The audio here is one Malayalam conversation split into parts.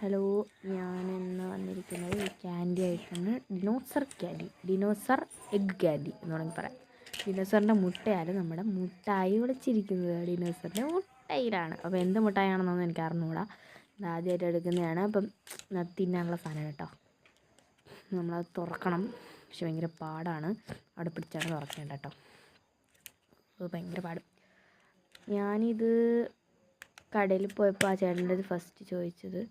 ഹലോ, ഞാനിന്ന് വന്നിരിക്കുന്നത് ഈ ക്യാൻഡി ആയിട്ടാണ്. ഡിനോസർ എഗ് ക്യാൻഡി എന്ന് വേണമെങ്കിൽ പറയാം. ഡിനോസറിൻ്റെ മുട്ടയാണ് നമ്മുടെ മുട്ടായി ഒളിച്ചിരിക്കുന്നത്. ഡിനോസറിൻ്റെ മുട്ടയിലാണ്. അപ്പോൾ എന്ത് മുട്ടായാണെന്നൊന്നും എനിക്ക് അറിഞ്ഞുകൂടാ. ഇത് ആദ്യമായിട്ട് എടുക്കുന്നതാണ്. അപ്പം തിന്നാനുള്ള സാധനം കേട്ടോ. നമ്മളത് തുറക്കണം. പക്ഷെ ഭയങ്കര പാടാണ്. അവിടെ പിടിച്ചാണ് തുറക്കേണ്ടത് കേട്ടോ. അത് ഭയങ്കര പാട്. ഞാനിത് കടയിൽ പോയപ്പോൾ ആ ചേട്ടൻ്റെ ഫസ്റ്റ് ചോദിച്ചത്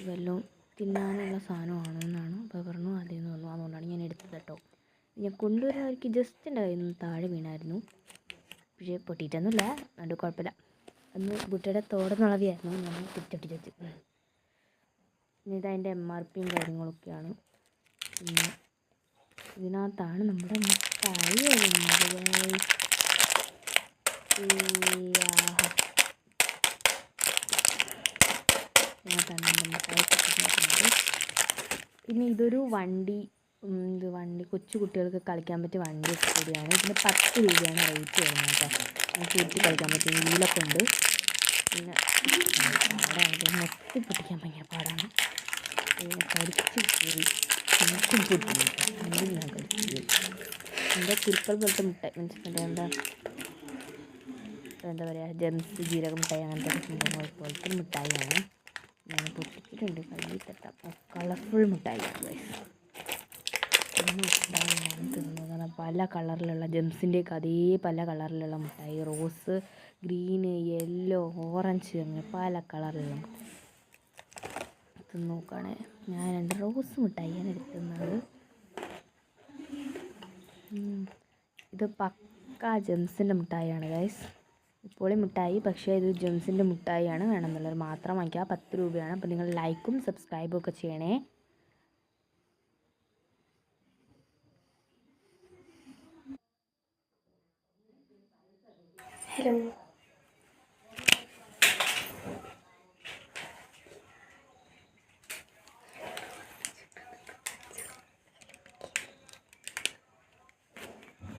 വല്ലതും തിന്നാനുള്ള സാധനമാണോ എന്നാണ്. അപ്പോൾ പറഞ്ഞു അതേന്ന് പറഞ്ഞു. അതുകൊണ്ടാണ് ഞാൻ എടുത്തത് കേട്ടോ. ഞാൻ കൊണ്ടുവരുന്നവർക്ക് ജസ്റ്റ് എൻ്റെ കയ്യിൽ നിന്ന് താഴെ വീണായിരുന്നു. പക്ഷേ പൊട്ടിയിട്ടൊന്നുമില്ല. അതുകൊണ്ട് കുഴപ്പമില്ല. അന്ന് കുട്ടിയുടെ തോടെന്നുള്ളതായിരുന്നു. ഞാൻ തിരിച്ചൊട്ടിച്ച് വെച്ച്. പിന്നെ ഇതതിൻ്റെ MRP കാര്യങ്ങളൊക്കെയാണ്. പിന്നെ ഇതിനകത്താണ് നമ്മുടെ മുട്ടായി വരുന്നത്. പിന്നെ ഇതൊരു വണ്ടി കൊച്ചു കുട്ടികൾക്ക് കളിക്കാൻ പറ്റിയ വണ്ടി കൂടിയാണ്. ഇതിന് 10 രൂപയാണ് റേറ്റ് വരുന്നത് കേട്ടോ. നമുക്ക് ഉരുട്ടി കളിക്കാൻ പറ്റും. വീലൊക്കെ ഉണ്ട്. പിന്നെ മൊത്തി പൊട്ടിക്കാൻ ഭയങ്കര പാടാണ്. കടിച്ച് കീറി എനിക്കും പൊട്ടില്ല. അല്ലെങ്കിൽ ഞാൻ കടിച്ച് കീറി. എൻ്റെ കുരുക്കൾ പോലത്തെ മുട്ടായി മീൻസ് എന്താ പറയുക, ജെംസ് ജീരക മിഠായി അങ്ങനത്തെ സംഭവങ്ങൾ പോലത്തെ മിഠായിയാണ്. ഞാൻ പൊട്ടിച്ചിട്ടുണ്ട്. കയ്യിൽ തട്ടാം. കളർഫുൾ മിഠായിയാണ്. തിന്നുന്നത് പല കളറിലുള്ള ജെംസിൻ്റെയൊക്കെ അതേ പല കളറിലുള്ള മിഠായി. റോസ്, ഗ്രീന്, യെല്ലോ, ഓറഞ്ച് അങ്ങനെ പല കളറിലുള്ള തിന്ന് നോക്കുകയാണെ. ഞാൻ 2 റോസ് മിഠായിയാണ് എടുക്കുന്നത്. ഇത് പക്ക ജെംസിൻ്റെ മിഠായിയാണ് ഗൈസ്. ഇപ്പോൾ മിഠായി, പക്ഷേ ഇത് ജെംസിൻ്റെ മിഠായിയാണ്. വേണമെന്നുള്ളവർ മാത്രം വാങ്ങിക്കുക. 10 രൂപയാണ്. അപ്പോൾ നിങ്ങൾ ലൈക്കും സബ്സ്ക്രൈബും ഒക്കെ ചെയ്യണേ. ഹലോ.